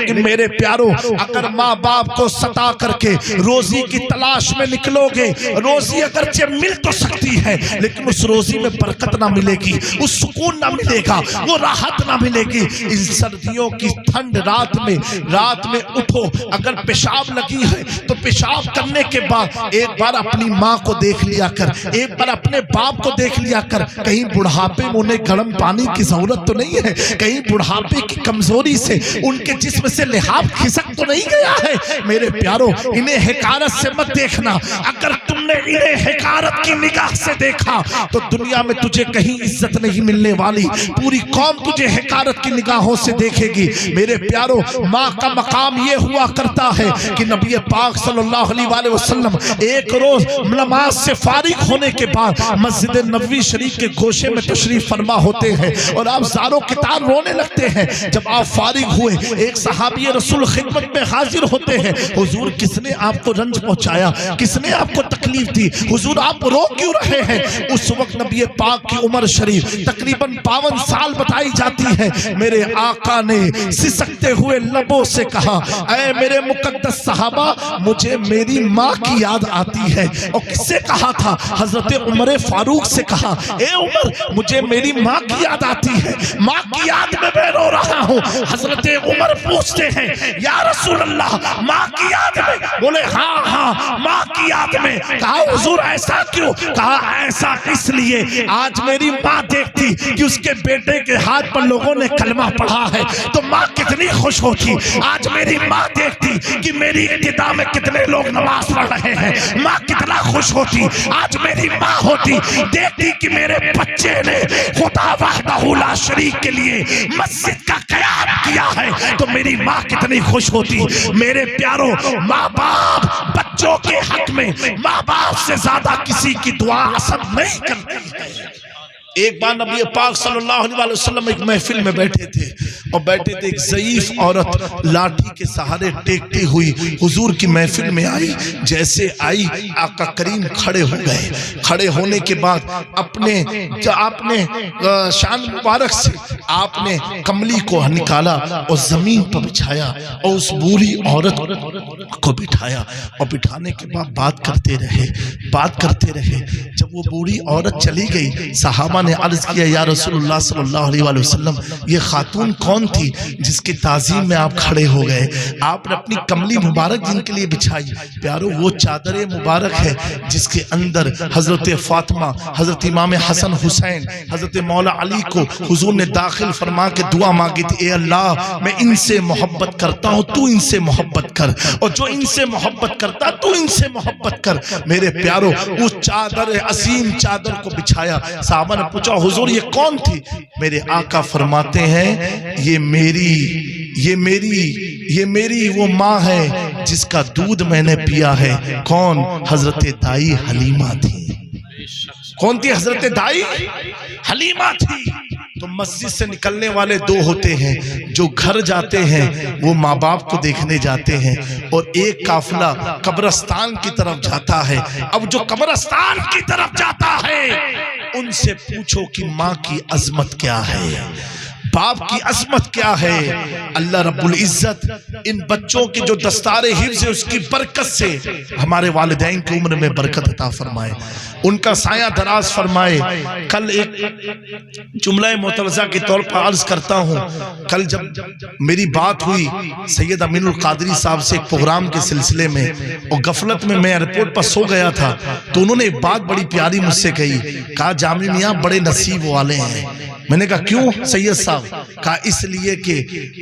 لیکن میرے پیاروں اگر ماں باپ کو ستا کر کے روزی کی تلاش میں نکلو گے، روزی اگرچہ مل تو سکتی ہے لیکن اس روزی میں برکت نہ ملے گی، اس سکون نہ ملے گا، وہ راحت نہ ملے گی۔ ان سردیوں کی ٹھنڈ رات میں اٹھو، اگر پیشاب لگی ہے تو پیشاب کرنے کے بعد ایک بار اپنی ماں کو دیکھ لیا کر، ایک بار اپنے باپ کو دیکھ لیا کر۔ کہیں بڑھاپے میں انہیں گرم پانی کی ضرورت تو نہیں ہے، کہیں بڑھاپے کی کمزوری سے ان کے جسم سے لحاف کھسک تو نہیں گیا ہے۔ میرے پیاروں انہیں حقارت سے مت دیکھنا، اگر تم نے انہیں حقارت کی نگاہ سے دیکھا تو دنیا میں تجھے کہیں عزت نہیں ملنے والی، پوری قوم تجھے حقارت کی نگاہوں سے دیکھے گی۔ میرے پیاروں ماں کا مقام یہ ہوا کرتا ہے کہ نبی پاک صلی اللہ علیہ وآلہ وسلم ایک روز نماز سے فارغ ہونے کے بعد مسجد نبوی شریف کے گوشے میں تشریف فرما ہوتے ہیں اور آپ زاروں کتار رونے لگتے ہیں۔ جب آپ فارغ ہوئے ایک صحابی رسول خدمت میں حاضر ہوتے ہیں، حضور کس نے آپ کو رنج پہنچایا، کس نے آپ کو تکلیف دی، حضور آپ رو کیوں رہے ہیں؟ اس وقت نبی پاک کی عمر شریف تقریباً 52 سال بتائی جاتی ہے۔ میرے آقا نے سسکتے ہوئے لبوں سے کہا، اے میرے مقدس صحابہ مجھے میری ماں کی یاد آتی ہے۔ اور کس سے کہا تھا؟ حضرت عمر فاروق سے کہا، اے عمر مجھے میری ماں کی یاد آتی ہے، ماں کی یاد میں میں رو رہا ہوں۔ حضرت عمر پوچھتے ہیں، یا رسول اللہ ماں کی یاد میں؟ بولے ہاں ماں کی یاد میں۔ کہا حضور ایسا کیوں؟ کہا ایسا اس لیے آج میری ماں دیکھتی کہ اس کے بیٹے کے ہاتھ پر لوگوں نے کلمہ پڑھا ہے تو ماں کتنی خوش ہوتی۔ آج میری ماں دیکھتی کہ میری ابتدا میں کتنے لوگ نماز پڑھ رہے ہیں، ماں کتنا خوش ہوتی۔ آج میری ماں ہوتی دیکھتی کہ میرے بچے نے خدا وحدہ لا شریک کے لیے مسجد کا قیام کیا ہے تو میری ماں کتنی خوش ہوتی۔ میرے پیاروں ماں باپ بچوں کے حق میں ماں باپ سے زیادہ کسی کی دعا اثر نہیں کرتی۔ ایک بار نبی پاک صلی اللہ علیہ وسلم ایک محفل میں بیٹھے تھے اور بیٹھے تھے، ایک ضعیف عورت لاٹھی کے سہارے ٹیکتی ہوئی حضور کی محفل میں آئی۔ جیسے آئی آقا کریم کھڑے ہو گئے، کھڑے ہونے کے بعد اپنے شان مبارک سے آپ نے کملی کو نکالا اور زمین پر بچھایا اور اس بوڑھی عورت کو بٹھایا اور بٹھانے کے بعد بات کرتے رہے۔ جب وہ بوڑھی عورت چلی گئی صحابہ نے عرض کیا، یا رسول اللہ صلی اللہ علیہ وآلہ وسلم یہ خاتون کون تھی جس کی تعظیم میں آپ کھڑے ہو گئے؟ آپ نے اپنی کملی مبارک جن کے لیے بچھائی۔ پیارو وہ چادر مبارک ہے جس کے اندر حضرت فاطمہ، حضرت امام حسن حسین، حضرت مولا علی کو حضور نے داخل فرما کے دعا مانگی تھی، اے اللہ میں ان سے محبت کرتا ہوں تو ان سے محبت کر، اور جو ان سے محبت کرتا تو ان سے محبت کر۔ میرے پیارو اس چادر عظیم چادر کو بچھایا۔ صحابہ نے پوچھا حضور یہ کون تھی؟ میرے آقا فرماتے ہیں یہ میری وہ ماں ہے جس کا دودھ میں نے پیا ہے۔ کون؟ حضرت دائی حلیمہ تھی۔ کون تھی؟ حضرت دائی حلیمہ تھی۔ تو مسجد سے نکلنے والے دو ہوتے ہیں، جو گھر جاتے ہیں وہ ماں باپ کو دیکھنے جاتے ہیں، اور ایک قافلہ قبرستان کی طرف جاتا ہے۔ اب جو قبرستان کی طرف جاتا ہے ان سے پوچھو کہ ماں کی عظمت کیا ہے، باپ کی عظمت کیا ہے۔ اللہ رب العزت ان بچوں کی جو دستار حفظ ہے اس کی برکت سے ہمارے والدین کی عمر میں برکت عطا فرمائے، ان کا سایہ دراز فرمائے۔ کل ایک جملہ معترضہ کے طور پر عرض کرتا ہوں، کل جب میری بات ہوئی سید امین القادری صاحب سے ایک پروگرام کے سلسلے میں، اور غفلت میں ایئرپورٹ پر سو گیا تھا، تو انہوں نے ایک بات بڑی پیاری مجھ سے کہی، کہا جامی میاں بڑے نصیب والے ہیں۔ میں نے کہا کیوں سید صاحب؟ کہا اس لیے کہ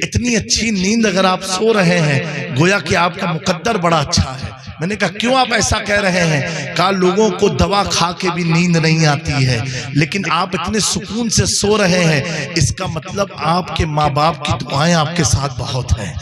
اتنی اچھی نیند اگر آپ سو رہے ہیں گویا کہ آپ کا مقدر بڑا اچھا ہے۔ میں نے کہا کیوں آپ ایسا کہہ رہے ہیں؟ کہا لوگوں کو دوا کھا کے بھی نیند نہیں آتی ہے، لیکن آپ اتنے سکون سے سو رہے ہیں، اس کا مطلب آپ کے ماں باپ کی دعائیں آپ کے ساتھ بہت ہیں۔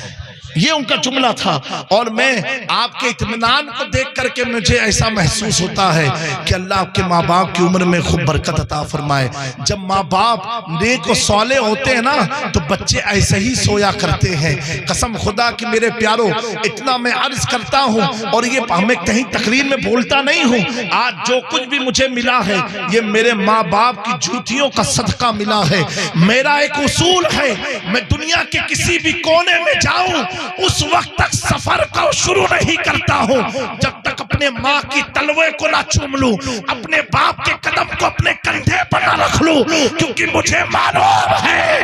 یہ ان کا جملہ تھا. اور میں آپ کے اطمینان کو دیکھ کر کے مجھے ایسا محسوس ہوتا ہے کہ اللہ آپ کے ماں باپ کی عمر میں خوب برکت عطا فرمائے. جب ماں باپ نیک و صالح ہوتے ہیں نا تو بچے ایسے ہی سویا کرتے ہیں. قسم خدا کہ میرے پیارو اتنا میں عرض کرتا ہوں اور یہ میں کہیں تقریر میں بولتا نہیں ہوں. آج جو کچھ بھی مجھے ملا ہے یہ میرے ماں باپ کی جوتیوں کا صدقہ ملا ہے. میرا ایک اصول ہے میں دنیا کے کسی بھی کونے میں جاؤں اس وقت تک سفر کو شروع نہیں کرتا ہوں جب تک اپنے ماں کی تلوے کو نہ چوم لوں, اپنے باپ کے قدم کو اپنے کندھے پر نہ رکھ لوں, کیونکہ مجھے معلوم ہے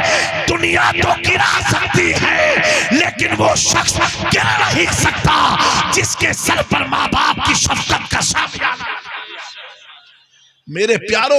دنیا تو گرا سکتی ہے لیکن وہ شخص گر نہیں سکتا جس کے سر پر ماں باپ کی شفقت کا شامیانہ. میرے پیارو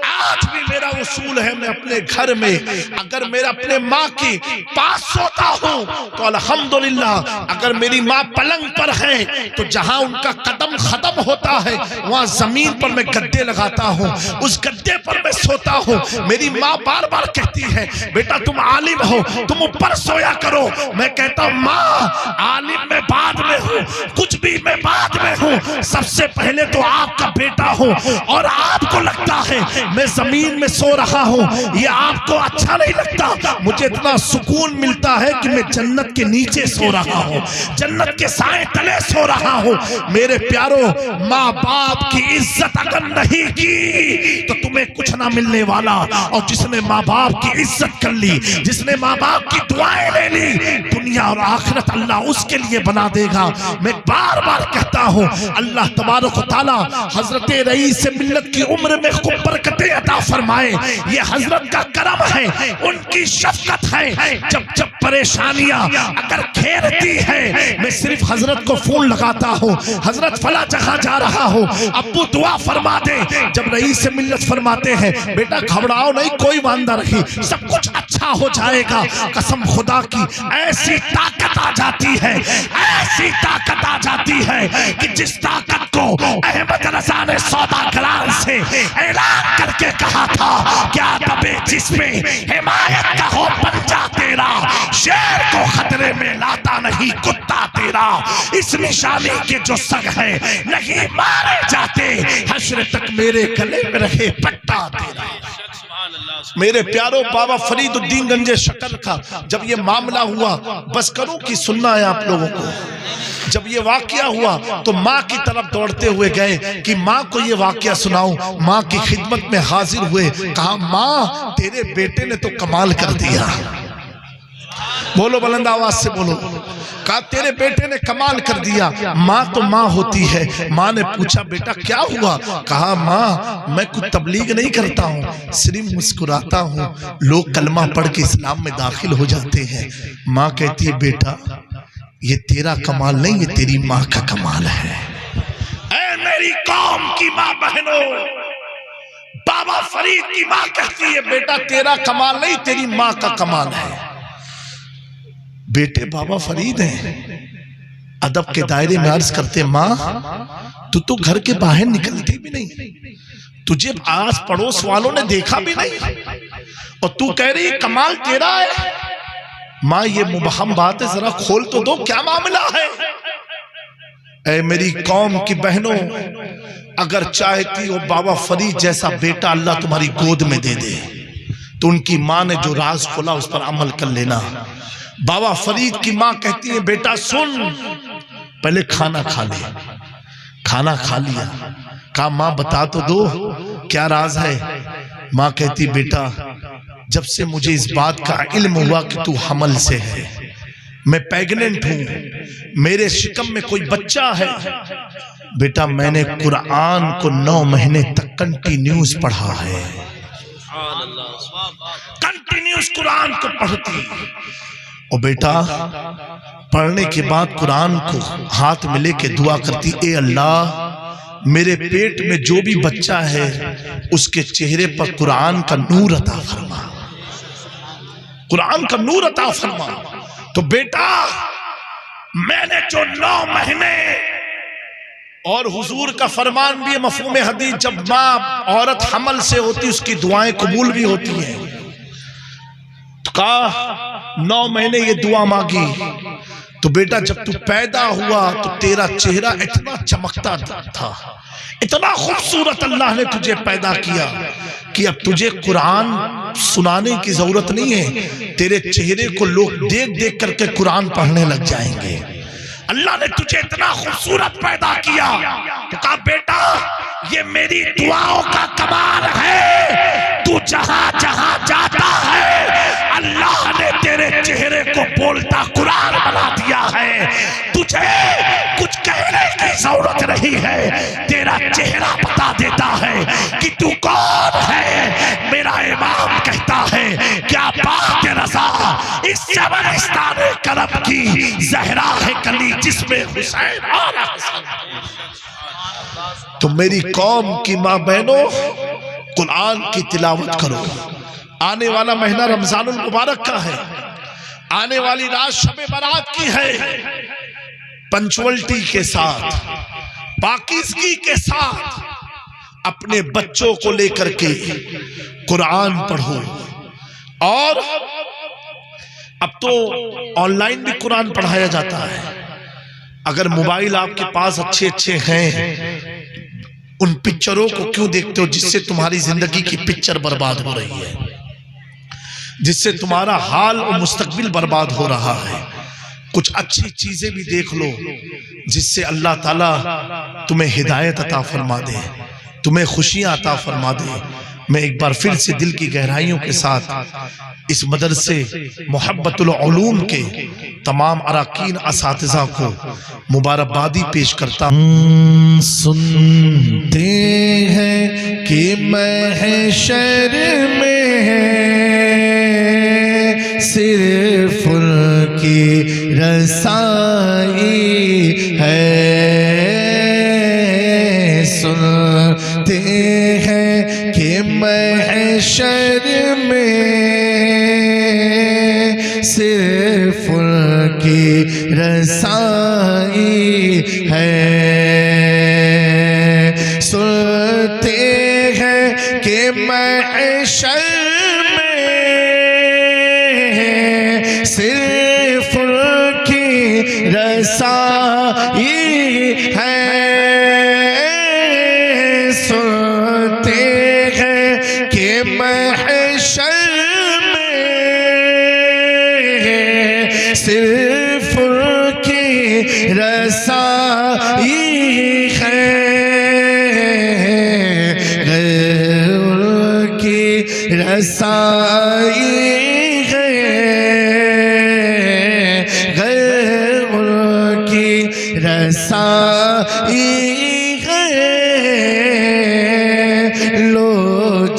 آج بھی میرا اصول ہے میں اپنے گھر میں اگر میرا اپنے ماں کی پاس سوتا ہوں تو الحمدللہ, اگر میری ماں پلنگ پر ہے تو جہاں ان کا قدم ختم ہوتا ہے وہاں زمین پر میں گدے لگاتا ہوں, اس گدے پر میں سوتا ہوں. میری ماں بار بار کہتی ہے بیٹا تم عالم ہو تم اوپر سویا کرو. میں کہتا ہوں ماں عالم میں بعد میں ہوں, کچھ بھی میں بعد میں ہوں, سب سے پہلے تو آپ کا بیٹا ہوں. اور آپ کو لگتا ہے میں زمین میں سو رہا ہوں یہ آپ کو اچھا نہیں لگتا, مجھے اتنا سکون ملتا ہے کہ میں جنت کے نیچے سو رہا ہوں, جنت کے سائے تلے سو رہا ہوں. میرے پیارو ماں باپ کی عزت اگر نہیں کی تو تمہیں کچھ نہ ملنے والا, اور جس نے ماں باپ کی عزت کر لی, جس نے ماں باپ کی دعائیں لے لی, دنیا اور آخرت اللہ اس کے لیے بنا دے گا. میں بار بار کہتا ہوں اللہ تبارک و تعالی حضرت رئیس ملت کی عمر میں خوب برکتیں عطا فرمائے. یہ حضرت کا کرم ہے, ان کی شفقت ہے. جب جب پریشانیاں اگر گھیرتی ہے میں صرف حضرت کو فون لگاتا ہوں حضرت فلاں جگہ جا رہا ہوں ابو دعا فرما دے. جب رئیس ملت فرماتے ہیں بیٹا گھبراؤ نہیں کوئی واندہ رہی سب کچھ اچھا ہو جائے گا. قسم خدا کی ایسی طاقت آ جاتی ہے, ایسی طاقت آ جاتی ہے کہ جس طاقت کو احمد رضا نے سوداگران سے اعلان کر کے کہا تھا کیا دبے جس میں حمایت کا ہو پنجہ تیرا, شیر کو خطرے میں لاتا نہیں کتا تیرا, اس نشانی کے جو سگ ہے نہیں مارے جاتے, حشر تک میرے گلے میں رہے پٹا تیرا. میرے پیارو بابا فرید الدین گنج شکر کا جب یہ معاملہ ہوا بس کروں کی سننا ہے آپ لوگوں کو. جب یہ واقعہ ہوا تو ماں کی طرف دوڑتے ہوئے گئے کہ ماں کو یہ واقعہ سناؤں. ماں کی خدمت میں حاضر ہوئے, کہا ماں تیرے بیٹے نے تو کمال کر دیا. بولو بلند آواز سے بولو. کہا تیرے بیٹے نے کمال کر دیا. ماں تو ماں ہوتی ہے. ماں نے پوچھا بیٹا کیا ہوا؟ کہا ماں میں کچھ تبلیغ نہیں کرتا ہوں, صرف مسکراتا ہوں, لوگ کلمہ پڑھ کے اسلام میں داخل ہو جاتے ہیں. ماں کہتی ہے بیٹا یہ تیرا کمال نہیں یہ تیری ماں کا کمال ہے. اے میری قوم کی ماں بہنوں, بابا فرید کی ماں کہتی ہے بیٹا تیرا کمال نہیں تیری ماں کا کمال ہے. بیٹے بابا فرید ہیں, ادب کے دائرے میں عرض کرتے ماں تو گھر کے باہر نکلتی بھی نہیں, تجھے آس پڑوس والوں نے دیکھا بھی نہیں اور تو کہہ رہی کمال تیرا ہے. ماں یہ مبہم بات ہے ذرا کھول تو دو کیا معاملہ ہے. اے میری قوم کی بہنوں اگر چاہتی ہو بابا فرید جیسا بیٹا اللہ تمہاری گود میں دے دے تو ان کی ماں نے جو راز کھولا اس پر عمل کر لینا. بابا فرید کی ماں کہتی ہے بیٹا سن پہلے کھانا کھا لے. کھانا کھا لیا. کہا ماں بتا تو دو کیا راز ہے. ماں کہتی بیٹا جب سے مجھے اس بات کا علم ہوا کہ تو حمل سے ہے, میں پیگننٹ ہوں, میرے شکم میں کوئی بچہ ہے, بیٹا میں نے قرآن کو 9 مہینے تک کنٹینیوز پڑھا ہے. کنٹینیوز قرآن کو پڑھتی اور بیٹا پڑھنے کے بعد قرآن کو ہاتھ میں لے کے دعا کرتی اے اللہ میرے پیٹ میں جو بھی بچہ ہے اس کے چہرے پر قرآن کا نور عطا فرما, قرآن کا نور عطا فرما. تو بیٹا میں نے جو 9 مہینے اور حضور کا فرمان بھی مفہوم حدیث جب ماں عورت حمل سے ہوتی اس کی دعائیں قبول بھی ہوتی ہیں. تو کہا 9 مہینے یہ دعا مانگی تو بیٹا جب تو پیدا ہوا تو تیرا چہرہ اتنا چمکتا تھا، اتنا خوبصورت اللہ نے تجھے پیدا کیا کہ اب تجھے قرآن سنانے کی ضرورت نہیں ہے، تیرے چہرے کو لوگ دیکھ دیکھ کر کے قرآن پڑھنے لگ جائیں گے۔ اللہ نے تجھے اتنا خوبصورت پیدا کیا تو کہا بیٹا یہ میری دعاؤں کا کمال ہے، تو جہاں جہاں جاتا ہے اللہ نے تیرے چہرے کو بولتا قرآن بنا دیا ہے، تجھے کچھ کہنے کی ضرورت نہیں ہے، تیرا چہرہ بتا دیتا ہے کہ تو کون ہے۔ میرا امام کہتا ہے کیا بات رضا اس شبرستان کرم کی زہرا ہے کلی جس میں حسین اور حسن۔ تو میری قوم کی ماں بہنوں قرآن کی تلاوت کرو۔ آنے والا مہینہ رمضان المبارک کا ہے، آنے والی رات شب برات کی ہے، پنچوالٹی کے ساتھ پاکیزگی کے ساتھ اپنے بچوں کو لے کر کے قرآن پڑھو۔ اور اب تو آن لائن بھی قرآن پڑھایا جاتا ہے، اگر موبائل آپ کے پاس اچھے اچھے ہیں ان پکچروں کو کیوں دیکھتے ہو جس سے تمہاری زندگی کی پکچر برباد ہو رہی ہے، جس سے تمہارا حال اور مستقبل برباد ہو رہا ہے۔ کچھ اچھی چیزیں بھی دیکھ لو جس سے اللہ تعالیٰ تمہیں ہدایت عطا فرما دے، تمہیں خوشیاں عطا فرما دے۔ میں ایک بار پھر سے دل کی گہرائیوں کے ساتھ اس مدرسے محبت العلوم کے تمام اراکین اساتذہ کو مبارکبادی پیش کرتا ہوں۔ سنتے ہیں کہ محشر میں صرف ان کی رسائی ہے، سنتے ہیں کہ محشر میں صرف ان کی رسائی ہے، سنتے ہیں کہ محشر صرف ان کی رسائی ہے، سنتے ہیں کہ محشر میں صرف ان کی رسائی ہے، ان کی رسائی رسائی ہے، لو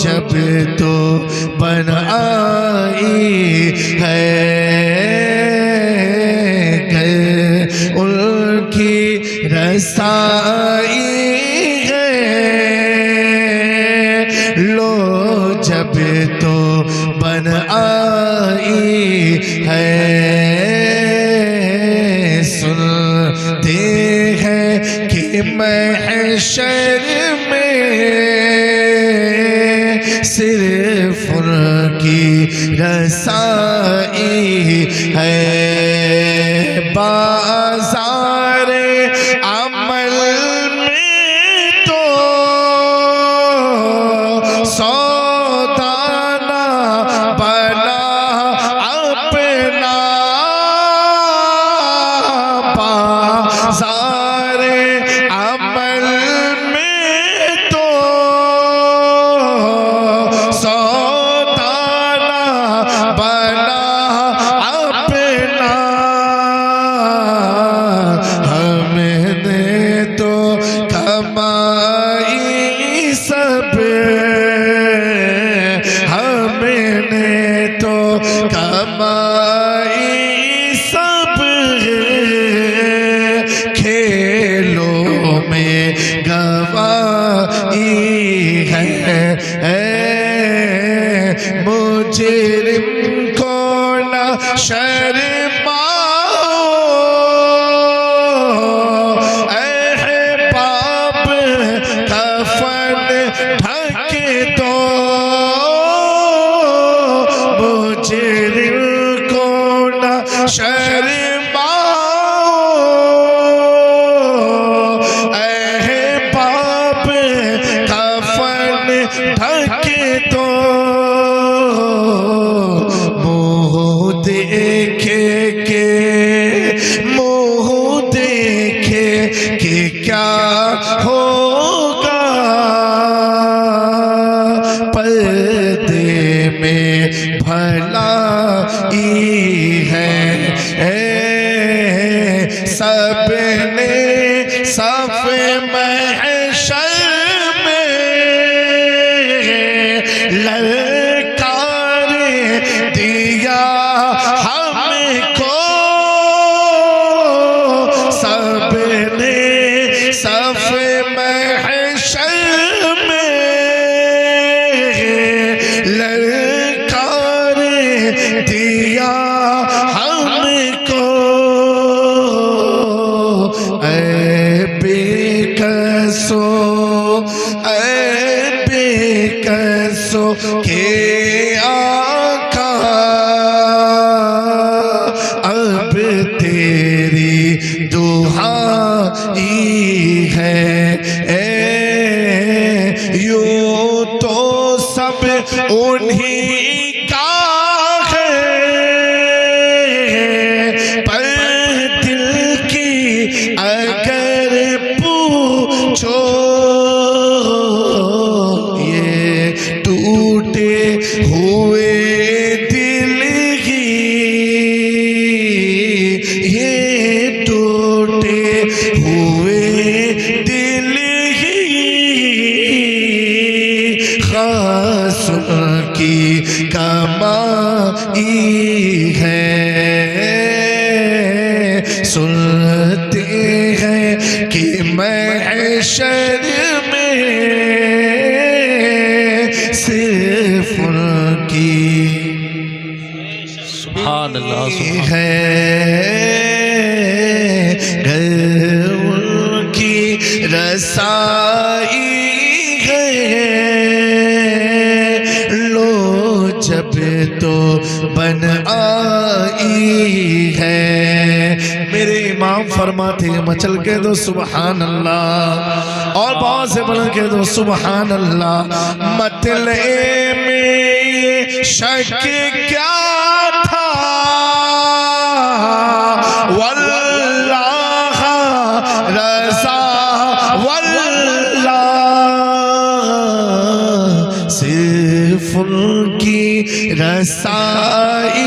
جب تو بن آئی ہے، ان کی رسائی ہے، لو جب تو بن آئی ہے، کہ محشر میں صرف ان کی رسائی ہے، بازار عمل میں تو سودا نہ بنا اپنا، بازار عمل میں تو سودا نہ بنا اپنا، منہ دیکھے کہ کیا ہوگا، پردے میں بھلائی ہے، سب نے صف محشر میں للکار دیا ہم کو، سب نے صف محشر میں للکار دیا ہم کو، اے بے قصوں کے آقا، اب تیری دعائی ہے، یوں تو سب انہی کا ہے، پر دل کی اگر پوچھو، یہ ٹوٹے ہوئے دل ہی، یہ ٹوٹے ہوئے دل ہی خاص کی کمائی ہے، سنتے ہیں کہ محشر میں صرف ان کی سبحان اللہ ہے، ان کی رسائی ہے، لو جب تو بن آئی ہے، میرے امام فرماتے ہیں مچل کے دو سبحان اللہ، اور بہت سے بلند کے دو سبحان اللہ، مطلع میں شک کیا تھا، واللہ رضا واللہ صرف ان کی رسائی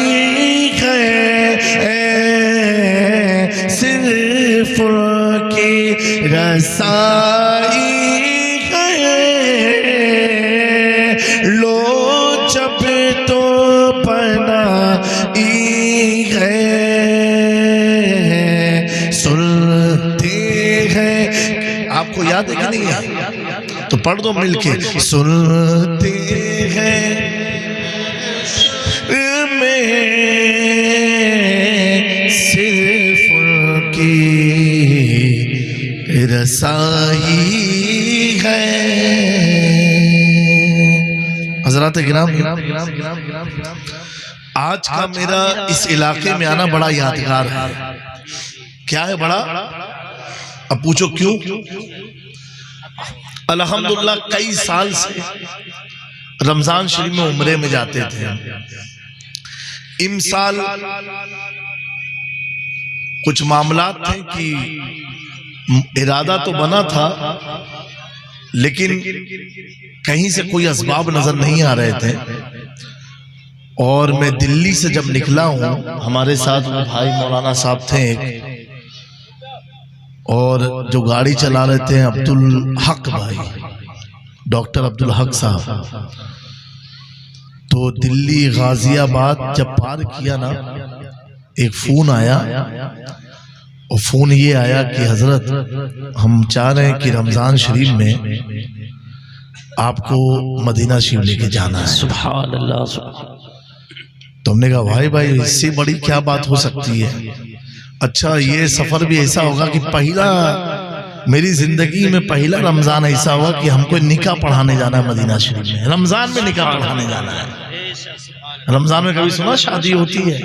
ہے، صرف ان کی رسائی ہے، لو جب تو بنائی ہے، سنتے ہیں، آپ کو یاد ہے کہ نہیں ہے تو پڑھ دو مل کے، سنتے ہیں میں صرف ان کی رسائی ہے۔ حضرات گرامی، آج کا میرا اس علاقے میں آنا بڑا یادگار ہے۔ کیا ہے بڑا؟ اب پوچھو کیوں؟ الحمدللہ کئی سال سے رمضان شریف میں عمرے میں جاتے تھے، امسال کچھ معاملات تھے کہ ارادہ تو بنا تھا لیکن کہیں سے کوئی اسباب نظر نہیں آ رہے تھے، اور میں دلی سے جب نکلا ہوں، ہمارے ساتھ وہ بھائی مولانا صاحب تھے ایک، اور جو گاڑی چلا رہے تھے عبدالحق بھائی، ڈاکٹر عبدالحق صاحب، تو دلی غازی آباد جب پار کیا نا، ایک فون آیا، اور فون یہ آیا کہ حضرت ہم چاہ رہے ہیں کہ رمضان شریف میں آپ کو مدینہ شریف لے کے جانا ہے۔ سبحان اللہ۔ تو ہم نے کہا بھائی اس سے بڑی کیا بات ہو سکتی ہے؟ اچھا یہ سفر بھی ایسا ہوگا کہ میری زندگی میں پہلا رمضان ایسا ہوا کہ ہم کو نکاح پڑھانے جانا ہے مدینہ شریف میں، رمضان میں نکاح پڑھانے جانا ہے۔ رمضان میں کبھی سنا شادی ہوتی ہے؟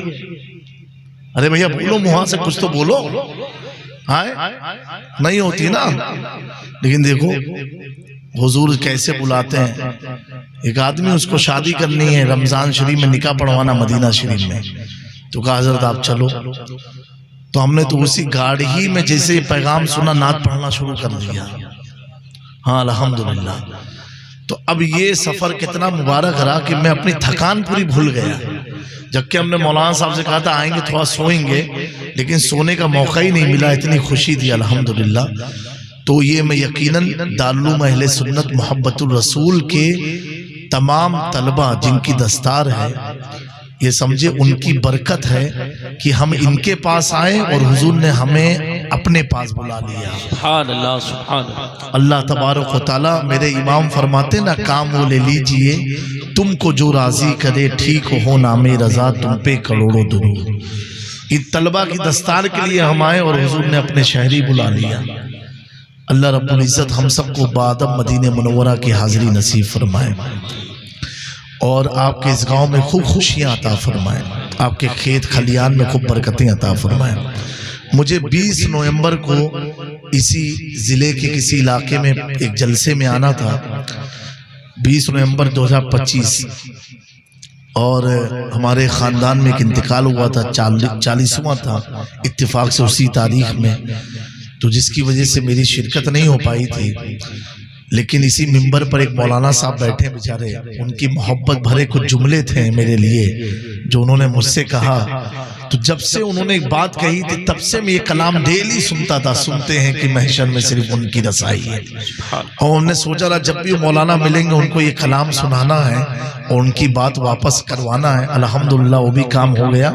ارے بھیا بولو، مہاں سے کچھ تو بولو، نہیں ہوتی نا۔ لیکن دیکھو حضور کیسے بلاتے ہیں، ایک آدمی اس کو شادی کرنی ہے، رمضان شریف میں نکاح پڑھوانا مدینہ شریف میں، تو کہا حضرت آپ چلو۔ تو ہم نے تو اسی گاڑی ہی میں جیسے پیغام سنا نعت پڑھنا شروع کر دیا. ہاں الحمدللہ. تو اب یہ سفر کتنا مبارک رہا کہ میں اپنی تھکان پوری بھول گیا. جبکہ ہم نے مولانا صاحب سے کہا تھا آئیں گے تھوڑا سوئیں گے، لیکن سونے کا موقع ہی نہیں ملا. اتنی خوشی تھی الحمدللہ. تو یہ میں یقیناً دارالعلوم اہل سنت محبت الرسول کے تمام طلبہ جن کی دستار ہے، یہ سمجھے ان کی برکت ہے کہ ہم ان کے پاس آئیں اور حضور نے ہمیں اپنے پاس بلا لیا. سبحان اللہ سبحان اللہ. اللہ تبارک و تعالیٰ میرے امام فرماتے نا کام وہ لے لیجئے تم کو جو راضی کرے، ٹھیک ہو نام رضا تم پہ کروڑوں درود. یہ طلبہ کی دستار کے لیے ہم آئے اور حضور نے اپنے شہری بلا لیا. اللہ رب العزت ہم سب کو بادب مدینہ منورہ کی حاضری نصیب فرمائے اور آپ کے اس گاؤں میں خوب خوشیاں عطا فرمائے، آپ کے کھیت کھلیان میں خوب برکتیں عطا فرمائے. مجھے 20 نومبر کو اسی ضلع کے کسی علاقے میں ایک جلسے میں آنا تھا، 20 نومبر 2025، اور ہمارے خاندان میں ایک انتقال ہوا تھا، 40واں تھا اتفاق سے اسی تاریخ میں، تو جس کی وجہ سے میری شرکت نہیں ہو پائی تھی. لیکن اسی منبر پر ایک مولانا صاحب بیٹھے بیچارے، ان کی محبت بھرے کچھ جملے تھے میرے لیے جو انہوں نے مجھ سے کہا. تو جب سے انہوں نے ایک بات کہی تھی تب سے میں یہ کلام ڈیلی سنتا تھا. سنتے ہیں کہ محشر میں صرف ان کی رسائی ہے، اور ہم نے سوچا رہا جب بھی مولانا ملیں گے ان کو یہ کلام سنانا ہے اور ان کی بات واپس کروانا ہے. الحمدللہ وہ بھی کام ہو گیا،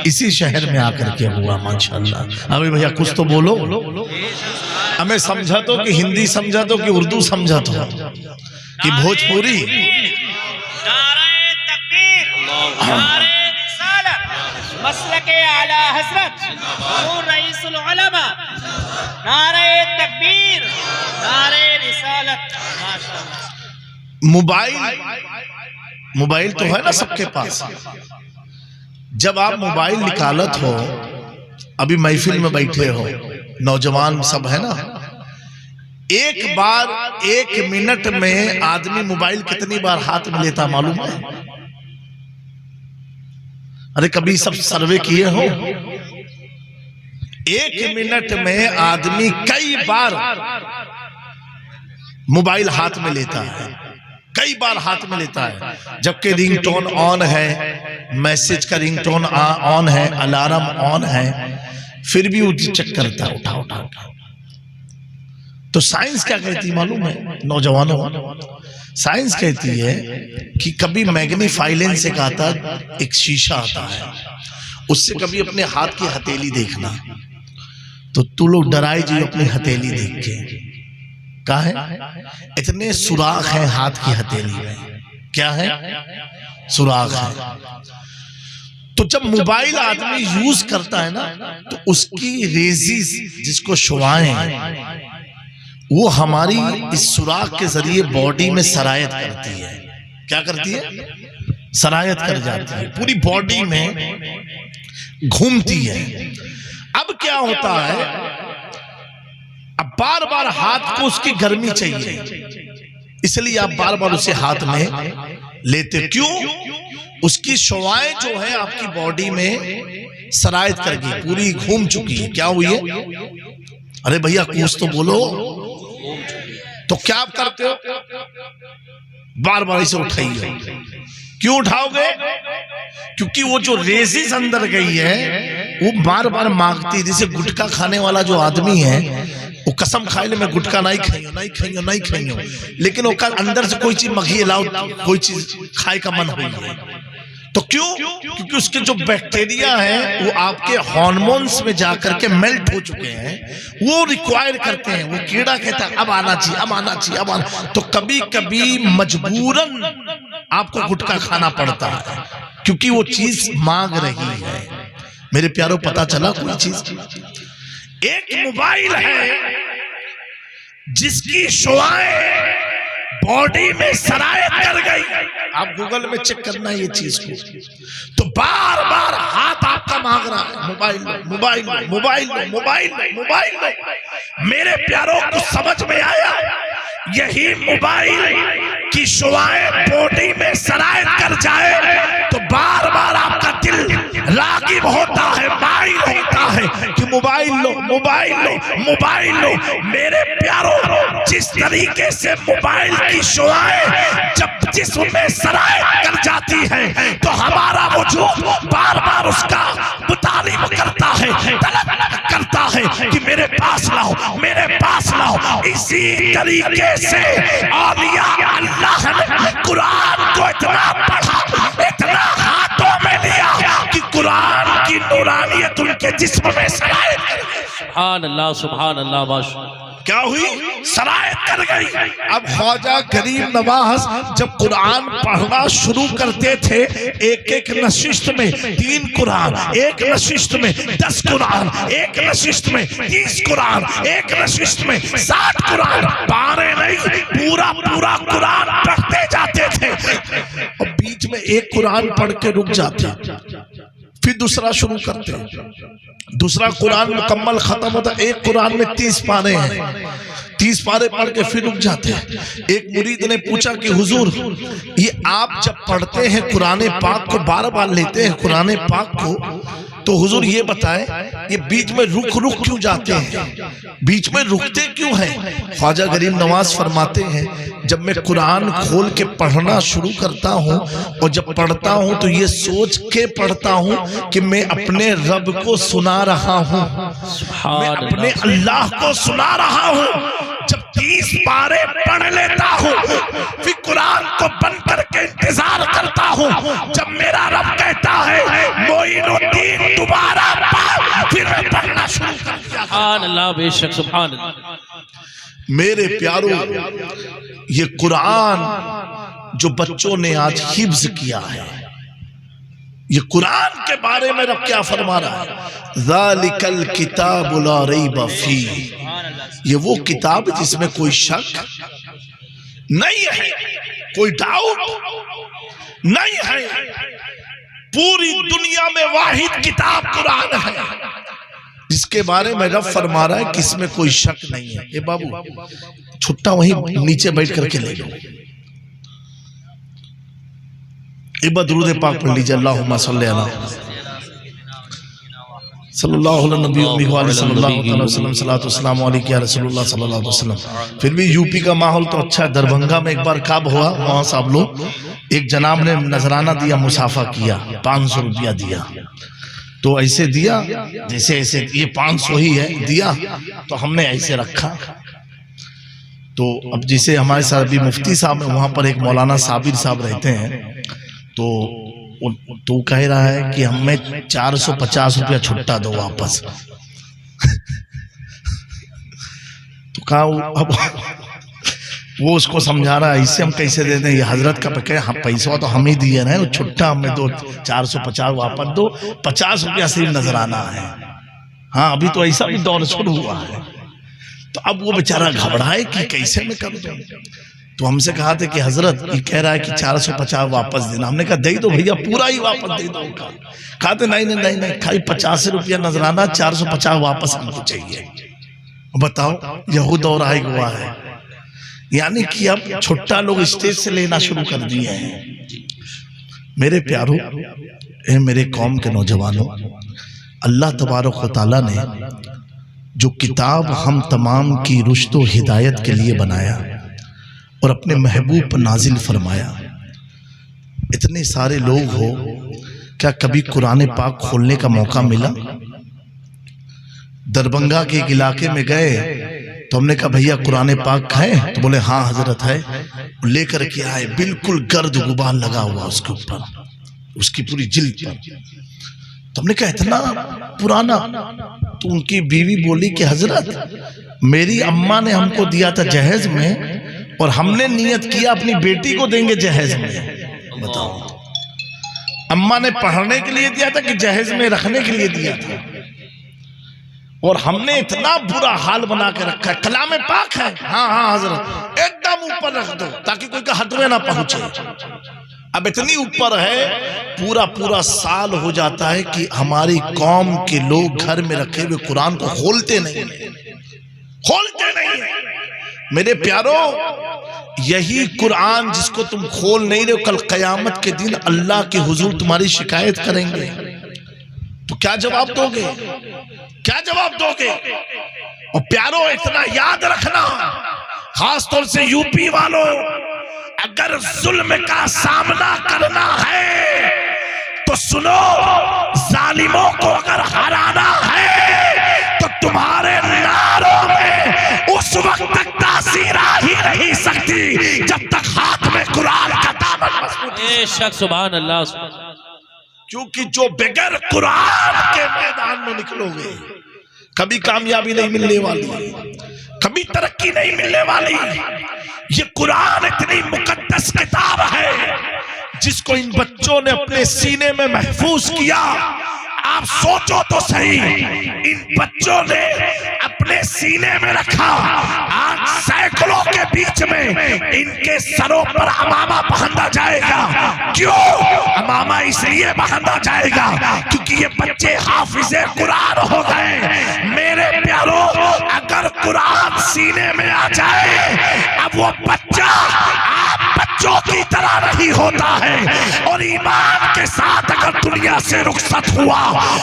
اسی شہر میں آ کر کے ہوا ماشاءاللہ. ابھی بھیا کچھ تو بولو، ہمیں سمجھا تو کہ ہندی سمجھا تو کہ اردو سمجھا تو کہ بھوجپوری. نعرہ تکبیر، نعرہ رسالت، مسلک اعلی حضرت حضور رئیس العلماء. نعرہ تکبیر، نعرہ رسالت. موبائل تو ہے نا سب کے پاس. جب آپ موبائل نکالت ہو، ابھی محفل میں بیٹھے ہو، نوجوان سب ہے نا، ایک بار 1 منٹ میں آدمی موبائل کتنی بار ہاتھ میں لیتا معلوم ہے؟ ارے کبھی سب سروے کیے ہو؟ 1 منٹ میں آدمی کئی بار موبائل ہاتھ میں لیتا ہے، کئی بار ہاتھ میں لیتا ہے. جبکہ رنگ ٹون آن ہے، میسج کا رنگ ٹون آن ہے، الارم آن ہے، پھر بھی وہ چیک کرتا ہے اٹھا اٹھا اٹھا. تو سائنس کیا کہتی معلوم ہے نوجوانوں؟ سائنس کہتی ہے کہ کبھی میگنیفائی لینس سے آتا ایک شیشہ آتا ہے، اس سے کبھی اپنے ہاتھ کی ہتھیلی دیکھنا. تو تو لوگ ڈرائے جی اپنی ہتھیلی دیکھ کے. کیا ہے؟ اتنے سوراخ ہیں ہاتھ کی ہتھیلی میں. کیا ہے؟ سوراخ ہے. تو جب موبائل آدمی یوز کرتا ہے نا تو اس کی ریزز جس کو شعاعیں وہ ہماری اس سوراخ کے ذریعے باڈی میں سرایت کرتی ہے. کیا کرتی ہے؟ سرایت کر جاتی ہے، پوری باڈی میں گھومتی ہے. اب کیا ہوتا ہے، اب بار بار ہاتھ کو اس کی گرمی چاہیے، اس لیے آپ بار بار اسے ہاتھ میں لیتے. کیوں؟ اس کی شعاعیں جو ہے آپ کی باڈی میں سرایت کر گئی، پوری گھوم چکی ہے. کیا ہوئی ہے؟ ارے بھیا کچھ تو بولو. تو کیا آپ کرتے ہو؟ بار بار اسے اٹھائیے. کیوں اٹھاؤ گے؟ کیونکہ وہ جو ریزز اندر گئی ہے وہ بار بار مانگتی. جیسے گٹکا کھانے والا جو آدمی ہے وہ قسم کھائے لے میں گٹکا نہیں کھائیوں نہیں کھائیوں نہیں کھائیوں، لیکن وہ اندر سے کوئی چیز مگھی لاؤ، کوئی چیز کھائے کا من ہوئی ہے. تو کیوں؟ کیونکہ اس کے جو بیکٹیریا ہیں وہ آپ کے ہارمونز میں جا کر کے میلٹ ہو چکے ہیں، وہ ریکوائر کرتے ہیں. وہ کیڑا کہتا ہے اب آنا چاہیے اب آنا چاہیے اب آنا. تو کبھی کبھی مجبوراً آپ کو گٹکا کھانا پڑتا ہے کیونکہ وہ چیز مانگ رہی ہے. میرے پیاروں پتا چلا کوئی چیز؟ ایک موبائل ہے جس کی شعاعیں باڈی میں سرایت کر گئی. آپ گوگل میں چیک کرنا ہے یہ چیز کو. تو بار بار ہاتھ آپ کا مانگ رہا ہے mobile mobile mobile mobile mobile. میرے پیاروں کو سمجھ میں آیا یہی موبائل کی شعاعیں باڈی میں سرایت کر جائے تو بار بار آپ کا دل راغب ہوتا ہے، مائل ہوتا ہے کہ موبائل لو موبائل لو موبائل لو. میرے پیاروں، جس طریقے سے موبائل کی شعاعیں جب جسم میں سرایت کر جاتی ہے تو ہمارا وجود بار بار اس کا مطالب کرتا ہے، طلب کرتا ہے کہ میرے پاس لاؤ میرے پاس لاؤ. اسی طریقے سے اولیاء اللہ نے قرآن کو اتنا پڑھا، اتنا ہاتھوں میں لیا کہ قرآن کی نورانیت ان کے جسم میں سرایت کر گئی. سبحان اللہ سبحان اللہ ماشاءاللہ. کیا ہوئی؟ سرایت کر گئی. اب خواجہ غریب نواز جب قرآن پڑھنا شروع کرتے تھے، ایک ایک نشست میں 3 قرآن، ایک نشست میں 10 قرآن، ایک نشست میں 30 قرآن، ایک نشست میں 60 قرآن، پارے نہیں پورا پورا قرآن پڑھتے جاتے تھے. اور بیچ میں ایک قرآن پڑھ کے رک جاتے، پھر دوسرا شروع کرتے. دوسرا قرآن مکمل ختم ہوتا، ایک قرآن میں 30 پارے ہیں، 30 پارے پڑھ کے پھر رک جاتے ہیں. ایک مرید نے پوچھا کہ حضور، یہ آپ جب پڑھتے ہیں قرآن پاک کو، بار بار لیتے ہیں قرآن پاک کو، تو حضور یہ بتائیں یہ بیچ میں رک کیوں جاتے ہیں، بیچ میں رکتے کیوں ہیں؟ خواجہ غریب نواز فرماتے ہیں جب میں قرآن کھول کے پڑھنا شروع کرتا ہوں اور جب پڑھتا ہوں تو یہ سوچ کے پڑھتا ہوں کہ میں اپنے رب کو سنا رہا ہوں، میں اپنے اللہ کو سنا رہا ہوں. جب 30 پارے پڑھ لیتا ہوں پھر قرآن کو بند کر کے انتظار کرتا ہوں جب میرا رب کہتا ہے معین الدین دوبارہ پڑھ، پھر میں پڑھنا شروع کر دیا. سبحان اللہ بے شک سبحان اللہ. میرے پیارو، یہ قرآن جو بچوں نے آج حفظ کیا ہے، یہ قرآن کے بارے میں رب کیا فرما رہا ہے؟ ذالک الکتاب لا ریب فیہ، یہ وہ کتاب جس میں کوئی شک نہیں ہے، کوئی ڈاؤٹ نہیں ہے. پوری دنیا میں واحد کتاب قرآن ہے جس کے بارے میں رب فرما رہا ہے کہ اس میں کوئی شک نہیں ہے. اے بابو چھٹا وہیں نیچے بیٹھ کر کے لے لو. درود پاک پڑھ لیجئے. اللہم صلی علی صلی اللہ علیہ نبی امین صلی اللہ علیہ وسلم، صلاۃ والسلام علیک یا رسول اللہ صلی اللہ علیہ وسلم. پھر بھی یو پی کا ماحول تو اچھا ہے. دربھنگا میں ایک بار کعب ہوا، وہاں صاحب لوگ ایک جناب نے نذرانہ دیا، مسافہ کیا، 500 روپیہ دیا. تو ایسے دیا جیسے ایسے یہ 500 ہی ہے دیا، تو ہم نے ایسے رکھا. تو اب جیسے ہمارے ساتھ ابھی مفتی صاحب ہیں، وہاں پر ایک مولانا صابر صاحب رہتے ہیں، تو کہہ رہا ہے کہ ہمیں 450 روپیہ چھٹا دو واپس. تو کہا اب وہ اس کو سمجھا رہا ہے اسے ہم کیسے دے دیں، یہ حضرت کا پیسہ تو ہم ہی دیے نا، چھٹا ہمیں دو، 450 واپس دو، 50 روپیہ صرف نظر آنا ہے. ہاں ابھی تو ایسا بھی دور شروع ہوا ہے. تو اب وہ بیچارہ گھبرائے کہ کیسے میں کر دوں. تو ہم سے کہا تھا کہ حضرت یہ کہہ رہا ہے کہ 450 واپس دینا. ہم نے کہا دے دو بھیا، پورا ہی واپس دے دو. کہا تھے نہیں خالی 50 روپیہ نظرانہ، 450 واپس ہم کو چاہیے. بتاؤ یہود اور آئے ہوا ہے، یعنی کہ اب چھٹا لوگ اسٹیج سے لینا شروع کر دیے ہیں. میرے پیارو، اے میرے قوم کے نوجوانوں، اللہ تبارک و تعالیٰ نے جو کتاب ہم تمام کی رشد و ہدایت کے لیے بنایا اور اپنے محبوب پر نازل فرمایا، اتنے سارے لوگ ہو، کیا کبھی قرآن پاک کھولنے کا موقع ملا؟ دربھنگا کے ایک علاقے میں گئے تو ہم نے کہا بھیا قرآن پاک ہے؟ تو بولے ہاں حضرت ہے. لے کر کے آئے، بالکل گرد غبار لگا ہوا اس کے اوپر، اس کی پوری جلد پر. تو ہم نے کہا اتنا پرانا؟ تو ان کی بیوی بولی کہ حضرت میری اماں نے ہم کو دیا تھا جہیز میں، اور ہم نے نیت کیا اپنی بیٹی کو دیں گے جہیز میں. بتاؤ، اماں نے پڑھنے کے لیے دیا تھا کہ جہیز میں رکھنے کے لیے دیا تھا؟ اور ہم نے اتنا برا حال بنا کے رکھا ہے. کلام پاک ہے، ہاں حضرت ایک دم اوپر رکھ دو تاکہ کوئی کا ہٹوے نہ پہنچے. اب اتنی اوپر ہے، پورا سال ہو جاتا ہے کہ ہماری قوم کے لوگ گھر میں رکھے ہوئے قرآن کو کھولتے نہیں. میرے پیارو، یہی قرآن جس کو تم کھول نہیں رہے، کل قیامت کے دن اللہ کے حضور تمہاری شکایت کریں گے. تو کیا جواب دو گے؟ کیا جواب دو گے؟ اور پیارو اتنا یاد رکھنا، خاص طور سے یو پی والوں، اگر ظلم کا سامنا کرنا ہے تو سنو، ظالموں کو اگر ہرانا ہے تو تمہارے نعروں میں اس وقت تک تاثیر آ ہی نہیں سکتی جب تک ہاتھ میں قرآن کا دامن مضبوط ہے۔ بے شک سبحان اللہ سبحان اللہ۔ کیونکہ جو بغیر قرآن کے میدان میں نکلو گے کبھی کامیابی نہیں ملنے والی، کبھی ترقی نہیں ملنے والی۔ یہ قرآن اتنی مقدس کتاب ہے جس کو ان بچوں نے اپنے سینے میں محفوظ کیا۔ آپ سوچو تو صحیح، ان بچوں نے اپنے سینے میں رکھا، آج سینکڑوں کے بیچ میں ان کے سروں پر امامہ پہنا جائے گا۔ کیوں امامہ اس لیے پہنا جائے گا کیونکہ یہ بچے حافظ قرآن ہو گئے۔ میرے پیارو، اگر قرآن سینے میں آ جائے اب وہ بچہ آپ بچوں کی طرح نہیں ہوتا ہے، اور ایمان کے ساتھ اگر دنیا سے رخصت ہوا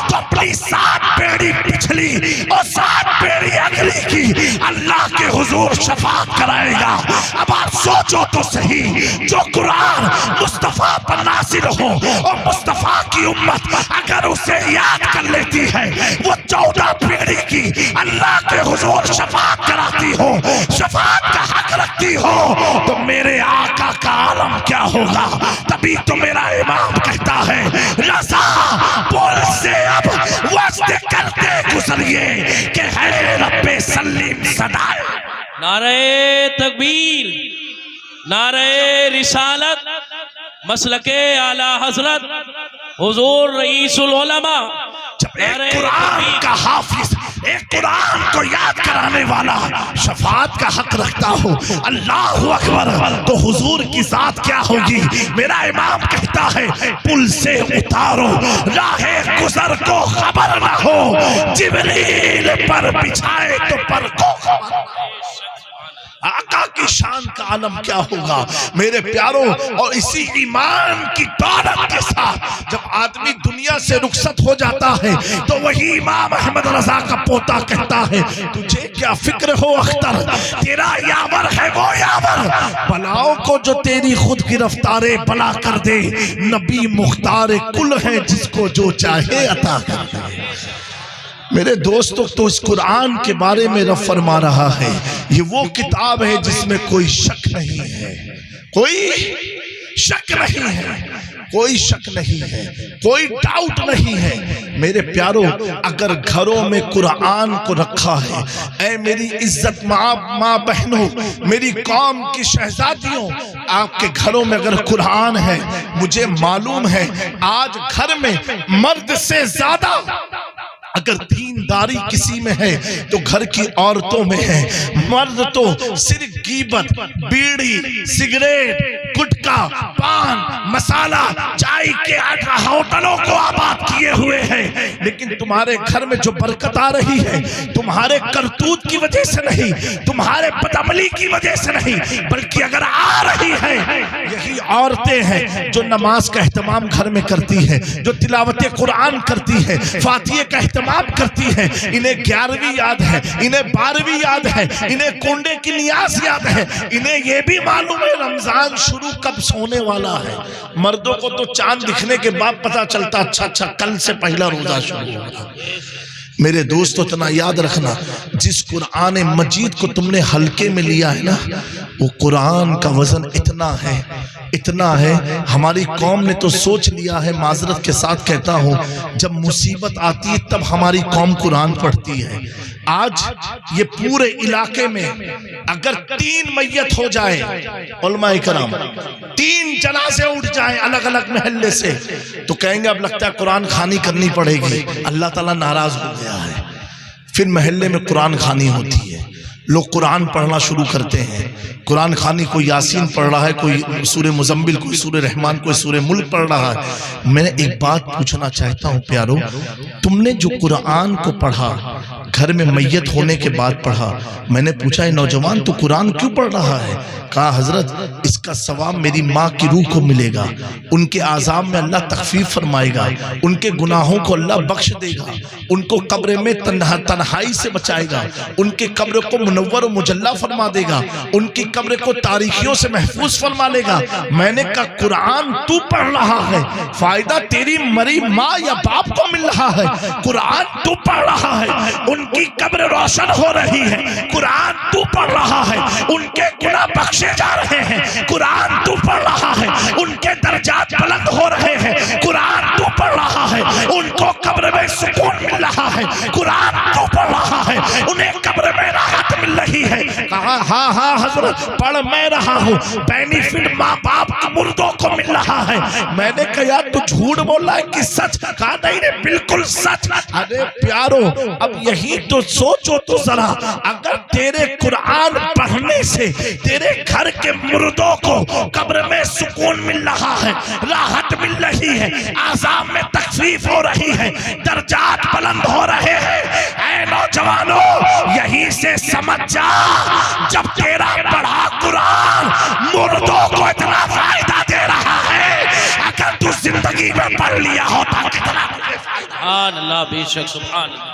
تو اپنی 7 پیڑھی پچھلی اور 7 پیڑھی اگلی کی اللہ کے حضور شفاعت کرائے گا۔ اب آپ سوچو تو صحیح، جو قرآن مصطفیٰ پر نازل ہو اور مصطفیٰ کی امت اگر اسے یاد کر لیتی ہے، وہ 14 پیڑھی کی اللہ کے حضور شفاعت کراتی ہو، شفاعت کا حق رکھتی ہو، تو میرے آقا کا عالم کیا ہوگا؟ تبھی تو میرا امام کہتا ہے رضا بول سے اب وقت کرتے گزریے کہ ہے رب سلیم صدائے۔ نعرہ تکبیر، نعرہ رسالت، مسلک اعلی حضرت حضور رئیس العلماء۔ جب ایک قرآن کا حافظ ایک قرآن کو یاد کرانے والا شفاعت کا حق رکھتا ہو، اللہ اکبر، تو حضور کی ذات کیا ہوگی؟ میرا امام کہتا ہے پل سے اتارو راہ گزر کو خبر نہ ہو، جبریل پر بچھائے تو پر کو خبر نہ ہو۔ آقا کی شان کا عالم کیا ہوگا میرے پیاروں؟ اور اسی ایمان کی دولت کے ساتھ جب آدمی دنیا سے رخصت ہو جاتا ہے تو وہی امام احمد رضا کا پوتا کہتا ہے تجھے کیا فکر ہو اختر، تیرا یاور ہے وہ یاور، بلاؤں کو جو تیری خود گرفتار بلا کر دے، نبی مختار کل ہے جس کو جو چاہے عطا کر دے۔ میرے دوستو، تو اس قرآن کے بارے میں رب فرما رہا ہے یہ وہ کتاب ہے جس میں کوئی شک نہیں ہے، کوئی شک نہیں ہے، کوئی شک نہیں ہے، کوئی ڈاؤٹ نہیں ہے۔ میرے پیارو، اگر گھروں میں قرآن کو رکھا ہے، اے میری عزت ماں بہنوں، میری قوم کی شہزادیوں، آپ کے گھروں میں اگر قرآن ہے، مجھے معلوم ہے آج گھر میں مرد سے زیادہ اگر دینداری کسی میں ہے تو گھر کی عورتوں میں ہے۔ مرد تو صرف غیبت، بیڑی، سگریٹ، گٹکا، پان، مسالہ، چائے کے ہوٹلوں کو آباد کیے ہوئے ہیں، لیکن تمہارے گھر میں جو برکت آ رہی ہے تمہارے کرتوت کی وجہ سے نہیں، تمہارے بدعملی کی وجہ سے نہیں، بلکہ اگر آ رہی ہے یہی عورتیں ہیں جو نماز کا اہتمام گھر میں کرتی ہیں، جو تلاوت قرآن کرتی ہے، فاتحہ کا اہتمام کرتی ہے، انہیں 11ویں یاد ہے، انہیں 12ویں یاد ہے، انہیں کنڈے کی نیاز یاد ہے، انہیں یہ بھی معلوم ہے رمضان شروع کب ہونے والا ہے۔ مردوں کو تو چاند دکھنے کے بعد پتا چلتا اچھا کل سے پہلا روزہ شروع ہوگا۔ میرے دوستو، اتنا یاد رکھنا، جس قرآن مجید کو تم نے ہلکے میں لیا ہے نا، وہ قرآن کا وزن اتنا ہے، ہماری قوم نے تو سوچ لیا ہے، معذرت کے ساتھ کہتا ہوں، جب مصیبت آتی ہے تب ہماری قوم قرآن پڑھتی ہے۔ آج یہ پورے علاقے میں اگر 3 میت ہو جائے، علماء کرام 3 جنازے اٹھ جائیں الگ الگ محلے سے، تو کہیں گے اب لگتا ہے قرآن خوانی کرنی پڑے گی، اللہ تعالیٰ ناراض ہو گیا ہے۔ پھر محلے میں قرآن خوانی ہوتی ہے، لوگ قرآن پڑھنا شروع کرتے ہیں، قرآن خوانی، کوئی یاسین پڑھ رہا ہے، کوئی سورہ مزمل، کوئی سورہ رحمان، کوئی سورہ ملک پڑھ رہا ہے۔ میں ایک بات پوچھنا چاہتا ہوں پیارو، تم نے جو قرآن کو پڑھا گھر میں میت ہونے کے بعد پڑھا، میں نے پوچھا ہے نوجوان تو قرآن کیوں پڑھ رہا ہے؟ کہا حضرت اس کا ثواب میری ماں کی روح کو ملے گا، ان کے عذاب میں اللہ تخفیف فرمائے گا، ان کے گناہوں کو اللہ بخش دے گا، ان کو قبر میں تنہائی سے بچائے گا، ان کی قبر کو منور و مجلہ فرما دے گا، ان کی قبر کو تاریخیوں سے محفوظ فرما لے گا۔ میں نے کہا قرآن تو پڑھ رہا ہے، فائدہ تیری مری ماں یا باپ کو مل رہا ہے، قرآن تو پڑھ رہا ہے، ان کی قبر روشن ہو رہی ہے، قرآن تو پڑھ رہا ہے، ان کے گناہ بخشے جا رہے ہیں، قرآن تو پڑھ رہا ہے، ان کے درجات بلند ہو رہے ہیں، قرآن تو پڑھ رہا ہے، ان کو قبر میں سکون مل رہا ہے، قرآن تو پڑھ رہا ہے، انہیں قبر میں راحت مل رہی ہے۔ کہا ہاں ہاں حضرت پڑھ میں رہا ہوں، بینیفٹ ماں باپ کی مردوں کو مل رہا ہے۔ میں نے کہا یار تو جھوٹ بول رہا ہے کہ سچ؟ کہا نہیں بالکل سچ۔ ارے پیارو اب یہی تو سوچو تو ذرا، اگر تیرے قرآن پڑھنے سے تیرے گھر کے مردوں کو قبر میں سکون مل رہا ہے، راحت مل رہی ہے، عذاب میں تخفیف ہو رہی ہے، درجات بلند ہو رہے ہیں، اے نوجوانوں یہی سے سمجھ جا جب تیرا پڑھا قرآن مردوں کو اتنا فائدہ دے رہا ہے، اگر تو زندگی میں پڑھ لیا ہوتا کتنا سبحان اللہ، بے شک سبحان اللہ،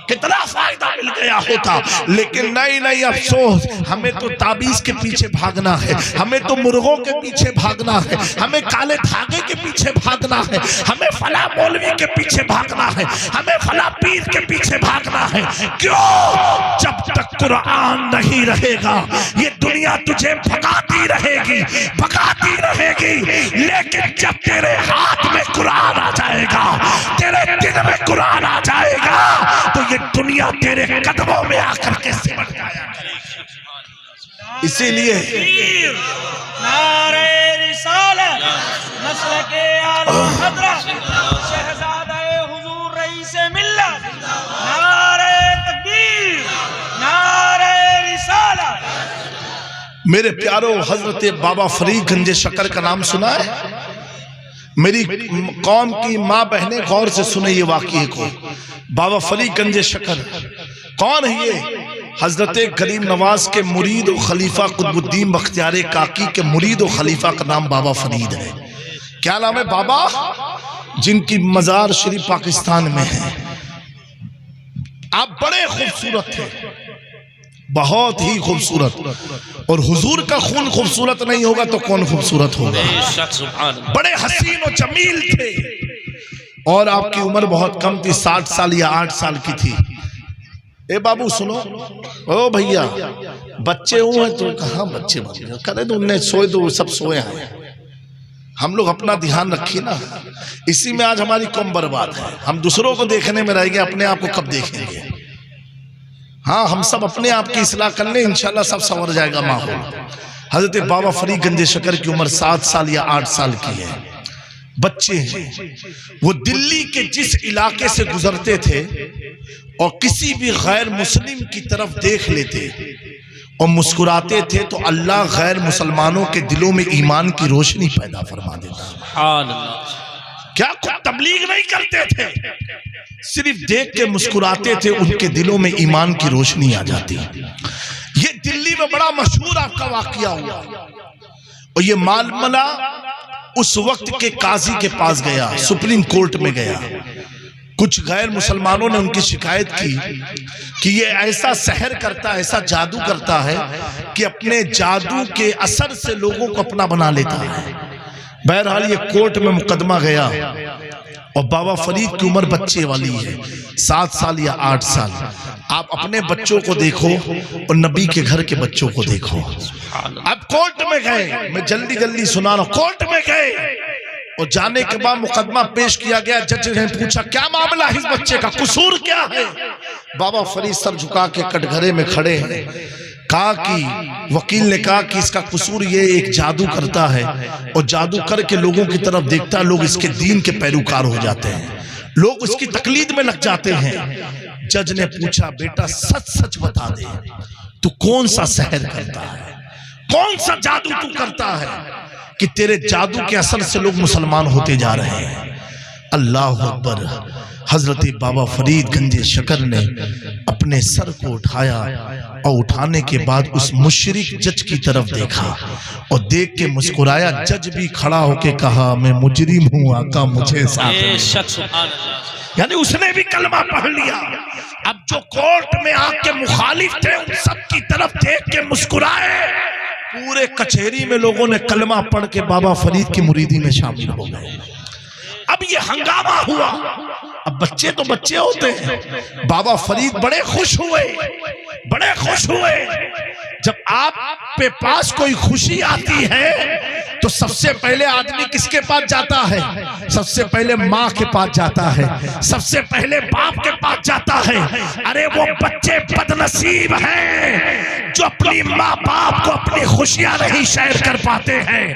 کتنا فائدہ مل گیا ہوتا۔ لیکن نہیں افسوس، ہمیں تو تعبیز کے پیچھے بھاگنا ہے، ہمیں تو مرغوں کے پیچھے بھاگنا ہے، ہمیں کالے دھاگے کے پیچھے بھاگنا ہے، ہمیں فلاں مولوی کے پیچھے بھاگنا ہے، ہمیں فلاں پیر کے پیچھے بھاگنا ہے۔ کیوں؟ جب تک قرآن نہیں رہے گا یہ دنیا تجھے بھگاتی رہے گی، بھگاتی رہے گی، لیکن جب تیرے ہاتھ میں قرآن آ جائے گا، تیرے دل میں قرآن آ جائے گا تو یہ دنیا تیرے قدموں میں آ کر کے سمٹ جایا کرے گی۔ اسی لیے نعرہ رسالت مسلک اعلی حضرت شہزادہ حضور رئیس ملت، نعرہ تکبیر، نعرہ رسالت۔ میرے پیارو حضرت بابا فرید گنج شکر کا نام سنا ہے؟ میری قوم کی ماں بہنیں غور سے سنے یہ واقعے کو۔ بابا فرید گنج شکر کون ہے؟ یہ حضرت غریب نواز کے مرید و خلیفہ قطب الدین بختیار کاکی کے مرید و خلیفہ کا نام بابا فرید ہے۔ کیا نام ہے بابا؟ جن کی مزار شریف پاکستان میں ہے۔ آپ بڑے خوبصورت تھے، بہت ہی خوبصورت، اور حضور کا خون خوبصورت نہیں ہوگا تو کون خوبصورت ہوگا؟ بے شک سبحان اللہ، بڑے حسین و جمیل تھے، اور آپ کی عمر بہت کم تھی، 60 سال یا 8 سال کی تھی۔ اے بابو سنو، او بھیا بچے ہوئے تو کہاں بچے کرے تو انہیں سوئے تو سب سوئے ہیں، ہم لوگ اپنا دھیان رکھیے نا، اسی میں آج ہماری قوم برباد ہے۔ ہم دوسروں کو دیکھنے میں رہ گئے، اپنے آپ کو کب دیکھیں گے؟ ہاں ہم سب اپنے آپ کی اصلاح کر لیں، انشاءاللہ سب سنور جائے گا ماحول۔ حضرت بابا فرید گنج شکر کی عمر 7 سال یا 8 سال کی ہے، بچے ہیں۔ وہ دلی کے جس علاقے سے گزرتے تھے اور کسی بھی غیر مسلم کی طرف دیکھ لیتے اور مسکراتے تھے تو اللہ غیر مسلمانوں کے دلوں میں ایمان کی روشنی پیدا فرما دیتا۔ سبحان اللہ، کیا کوئی تبلیغ نہیں کرتے تھے، صرف دیکھ کے مسکراتے تھے، ان کے دلوں میں ایمان کی روشنی آ جاتی۔ یہ دلی میں بڑا مشہور آپ کا واقعہ ہوا، اور یہ معاملہ اس وقت کے قاضی کے پاس گیا، سپریم کورٹ میں گیا۔ کچھ غیر مسلمانوں نے ان کی شکایت کی کہ یہ ایسا سحر کرتا ہے، ایسا جادو کرتا ہے کہ اپنے جادو کے اثر سے لوگوں کو اپنا بنا لیتا ہے۔ بہرحال یہ کورٹ میں مقدمہ گیا، اور بابا فرید کی عمر بچے والی ہے، 7 سال یا 8 سال۔ آپ اپنے بچوں کو دیکھو اور نبی کے گھر کے بچوں کو دیکھو۔ اب کورٹ میں گئے، میں جلدی سنا رہا ہوں، کورٹ میں گئے اور جانے کے بعد مقدمہ پیش کیا گیا۔ جج نے پوچھا کیا معاملہ ہے اس بچے کا، قصور کیا ہے؟ بابا فرید سر جھکا کے کٹگھرے میں کھڑے ہیں۔ کہا کہ وکیل نے کہا کہ اس کا قصور یہ ایک جادو کرتا ہے، اور جادو کر کے لوگوں کی طرف دیکھتا ہے، لوگ اس کے دین کے پیروکار ہو جاتے ہیں، لوگ اس کی تقلید میں لگ جاتے ہیں۔ جج نے پوچھا بیٹا سچ سچ بتا دے، تو کون سا سحر کرتا ہے، کون سا جادو تو کرتا ہے کہ تیرے جادو کے اثر سے لوگ مسلمان ہوتے جا رہے ہیں؟ اللہ اکبر۔ حضرت بابا فرید گنج شکر نے اپنے سر کو اٹھایا اور اٹھانے کے بعد اس مشرک جج کی طرف دیکھا اور دیکھ کے مسکرایا۔ جج بھی کھڑا ہو کے کہا میں مجرم ہوں آقا، مجھے ساتھ بے لے۔ شک سبحان اللہ، یعنی اس نے بھی کلمہ پڑھ لیا۔ اب جو کورٹ میں آ کے مخالف تھے ان سب کی طرف دیکھ کے مسکرائے۔ پورے کچہری میں لوگوں نے کلمہ پڑھ کے بابا فرید کی مریدی میں شامل ہو گئے۔ اب یہ ہنگامہ ہوا۔ اب بچے تو بچے ہوتے ہیں، بابا فرید بڑے خوش ہوئے، بڑے خوش ہوئے۔ جب آپ پہ پاس کوئی خوشی آتی ہے تو سب سے پہلے آدمی کس کے پاس جاتا ہے؟ سب سے پہلے ماں کے پاس جاتا ہے، سب سے پہلے باپ کے پاس جاتا ہے۔ ارے وہ بچے بد نصیب ہیں جو اپنی ماں باپ کو اپنی خوشیاں نہیں شیئر کر پاتے ہیں۔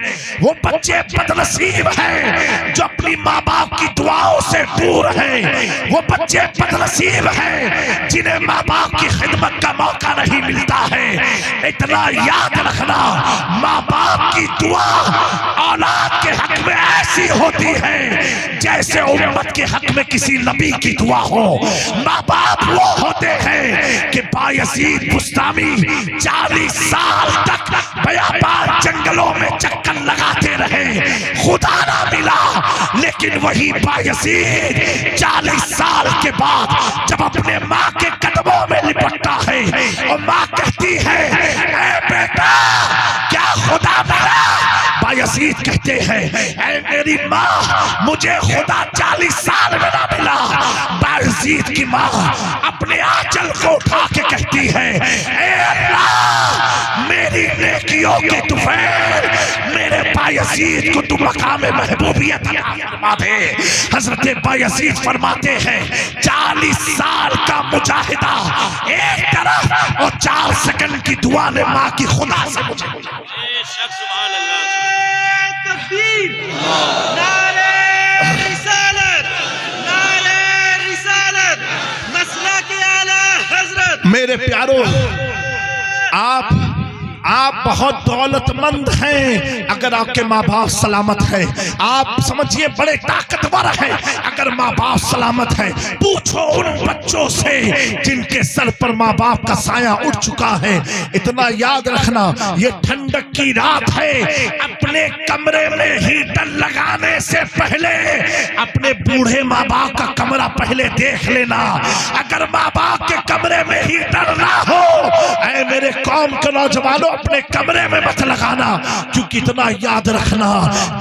وہ بچے بد نصیب ہیں جو اپنی ماں باپ کی دعاؤں سے دور ہیں۔ وہ بچے بد نصیب ہیں جنہیں ماں باپ کی خدمت کا موقع نہیں ملتا ہے۔ اتنا یاد رکھنا، ماں باپ کی دعا اولاد کے حق میں ایسی ہوتی ہے جیسے امت کے حق میں کسی نبی کی دعا ہو۔ ماں باپ وہ ہوتے ہیں کہ بایزید بستامی 40 سال تک بیابان جنگلوں میں چکر لگاتے رہے، خدا نہ ملا، لیکن وہی بایزید 40 سال کے بعد جب اپنے ماں کے قدموں میں لپٹتا ہے اور ماں کہتی ہے اے بیٹا کیا خدا ملا؟ بایزید کہتے ہیں اے میری ماں مجھے خدا 40 سال میں نہ ملا۔ بایزید کی ماں اپنے آنچل کو اٹھا کے کہتی ہے اے اللہ میری نیکیوں کے طفیل میرے بایزید کو تو مقام محبوبیت عطا فرما دے۔ حضرت بایزید فرماتے ہیں 40 سال کا مجاہدہ ایک طرف اور 4 سیکنڈ کی دعا نے ماں کی خدا سے مجھے بلا۔ بے شک سبحان اللہ، تکبیر، نعرہ رسالت، نعرہ رسالت، مسلک اعلی حضرت۔ میرے پیارو، آپ بہت دولت مند ہیں اگر آپ کے ماں باپ سلامت ہیں۔ آپ سمجھئے بڑے طاقتور ہیں اگر ماں باپ سلامت ہیں۔ پوچھو ان بچوں سے جن کے سر پر ماں باپ کا سایہ اٹھ چکا ہے۔ اتنا یاد رکھنا یہ ٹھنڈک کی رات ہے، اپنے کمرے میں ہیٹر لگانے سے پہلے اپنے بوڑھے ماں باپ کا کمرہ پہلے دیکھ لینا۔ اگر ماں باپ کے کمرے میں ہیٹر نہ ہو، اے میرے قوم کے نوجوانوں اپنے کمرے میں مت لگانا، کیونکہ اتنا یاد رکھنا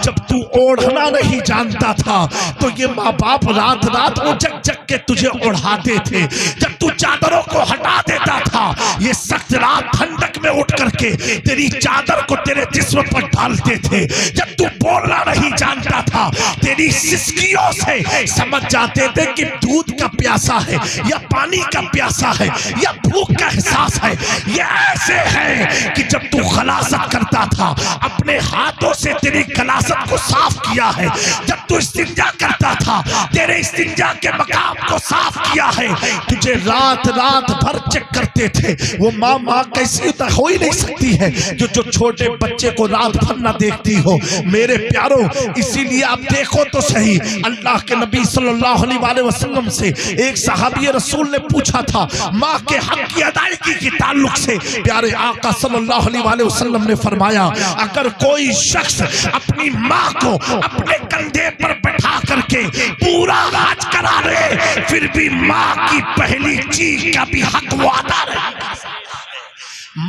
جب تو اوڑھنا نہیں جانتا تھا تو یہ ماں باپ رات رات وہ جگ جگ کے تجھے اوڑھاتے تھے۔ جب تو چادروں کو ہٹا دیتا تھا یہ سخت رات ٹھنڈک میں اٹھ کر کے تیری چادر کو تیرے جسم پر ڈالتے تھے۔ جب تو بولنا نہیں جانتا تھا تیری سسکیوں سے سمجھ جاتے تھے کہ دودھ کا پیاسا ہے یا پانی کا پیاسا ہے یا بھوک کا احساس ہے۔ یہ ایسے ہے کہ جب تو غلاظت کرتا تھا اپنے ہاتھوں سے تیری غلاظت کو صاف کیا ہے۔ جب تو استنجا کرتا تھا تیرے استنجا کے مقام کو صاف کیا ہے۔ تجھے رات رات بھر چیک کرتے تھے۔ وہ ماں کیسی ہو ہی نہیں سکتی ہے جو چھوٹے بچے کو رات بھر نہ دیکھتی ہو۔ میرے پیارو، اسی لیے آپ دیکھو تو صحیح، اللہ کے نبی صلی اللہ علیہ وسلم سے ایک صحابی رسول نے پوچھا تھا ماں کے حق کی ادائیگی کے تعلق سے۔ پیارے آقا صلی اللہ علیہ وسلم نے فرمایا اگر کوئی شخص اپنی ماں کو اپنے کندھے پر بٹھا کر کے پورا راج کرا لے پھر بھی ماں کی پہلی چیز کا بھی حق وہ ادا نہیں کر سکتا۔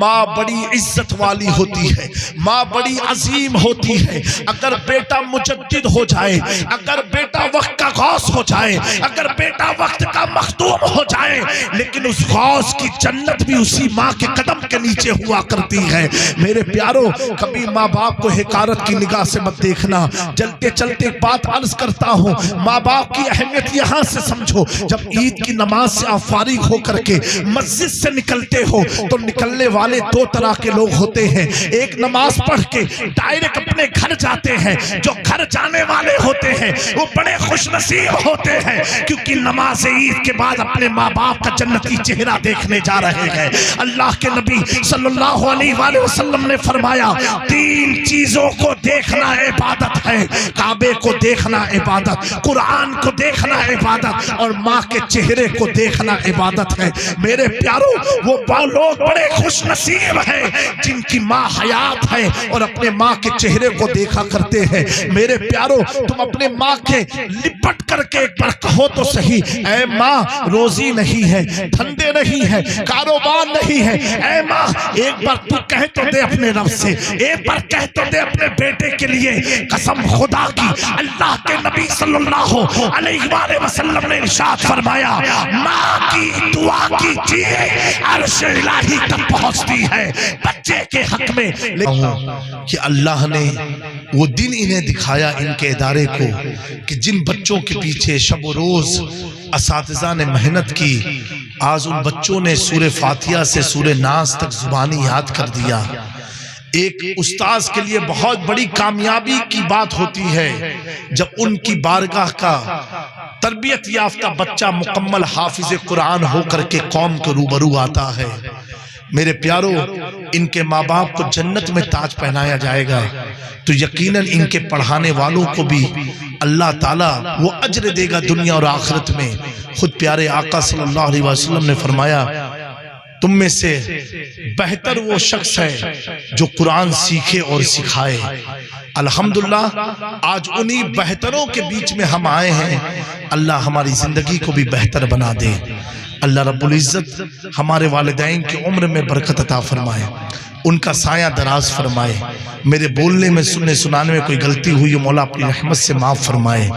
ماں بڑی عزت والی ہوتی ہے، ماں بڑی عظیم ہوتی ہے۔ اگر بیٹا مجدد ہو جائے، اگر بیٹا وقت کا غوث ہو جائے، اگر بیٹا وقت کا مخدوم ہو جائے، لیکن اس غوث کی جنت بھی اسی ماں کے قدم کے نیچے ہوا کرتی ہے۔ میرے پیارو، کبھی ماں باپ کو حقارت کی نگاہ سے مت دیکھنا۔ چلتے چلتے ایک بات عرض کرتا ہوں، ماں باپ کی اہمیت یہاں سے سمجھو۔ جب عید کی نماز سے آپ فارغ ہو کر کے مسجد سے نکلتے ہو تو نکلنے والے دو طرح کے لوگ ہوتے ہیں. ایک نماز پڑھ کے ڈائریکٹ اپنے گھر جاتے ہیں. جو گھر جانے والے ہوتے ہیں وہ بڑے خوش نصیب ہوتے ہیں, کیونکہ نماز عید کے بعد اپنے ماں باپ کا جنتی چہرہ دیکھنے جا رہے ہیں. اللہ کے نبی صلی اللہ علیہ وآلہ وسلم نے فرمایا 3 چیزوں کو دیکھنا عبادت ہے. کعبے کو دیکھنا عبادت, قرآن کو دیکھنا عبادت, اور ماں کے چہرے کو دیکھنا عبادت ہے. میرے پیاروں, وہ لوگ بڑے خوش نصیب ہیں جن کی ماں حیات ہے اور اپنے ماں کے چہرے کو دیکھا کرتے ہیں. میرے پیاروں, تم اپنے ماں کے لپٹ کر کے ایک بار کہو تو صحیح, اے ماں روزی نہیں ہے, دھندے نہیں ہے, کاروبار نہیں ہے, اے ماں ایک بار تو کہہ تو دے اپنے رب سے, ایک بار کہہ تو دے اپنے بیٹے کے لیے. قسم خدا کی, اللہ کے نبی صلی اللہ علیہ وآلہ وسلم نے ارشاد فرمایا ماں کی دعا کی چیز عرش الہی تک پہنچتی ہے بچے کے حق میں. کہ اللہ نے وہ دن انہیں دکھایا ان کے ادارے کو کہ جن بچوں کے پیچھے شب و روز اساتذہ نے محنت کی, آج ان بچوں نے سورہ فاتحہ سے سورہ ناس تک زبانی یاد کر دیا. ایک استاذ کے لیے بہت بڑی کامیابی کی بات ہوتی ہے جب ان کی بارگاہ کا تربیت یافتہ بچہ مکمل حافظ قرآن ہو کر کے قوم کے روبرو آتا ہے. میرے پیارو, ان کے ماں باپ کو جنت میں تاج پہنایا جائے گا تو یقیناً ان کے پڑھانے والوں کو بھی اللہ تعالیٰ وہ اجر دے گا دنیا اور آخرت میں. خود پیارے آقا صلی اللہ علیہ وسلم نے فرمایا تم میں سے بہتر وہ شخص ہے جو قرآن سیکھے اور سکھائے. الحمدللہ آج انہی بہتروں کے بیچ میں ہم آئے ہیں. اللہ ہماری زندگی کو بھی بہتر بنا دے. اللہ رب العزت ہمارے والدین کی عمر میں برکت عطا فرمائے, ان کا سایہ دراز فرمائے. میرے بولنے میں سننے سنانے میں کوئی غلطی ہوئی مولا اپنی رحمت سے معاف فرمائے.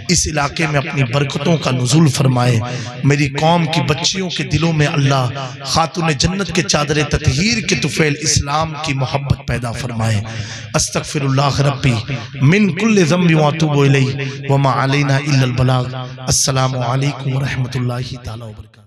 اس علاقے میں اپنی برکتوں کا نزول فرمائے. میری قوم کی بچیوں کے دلوں میں اللہ خاتون جنت کے چادر تطہیر کے طفیل اسلام کی محبت پیدا فرمائے. استغفر اللہ ربی من کل ذنب واتوب الیہ وما علینا الا البلاغ. السلام علیکم ورحمۃ اللہ تعالی وبرکاتہ.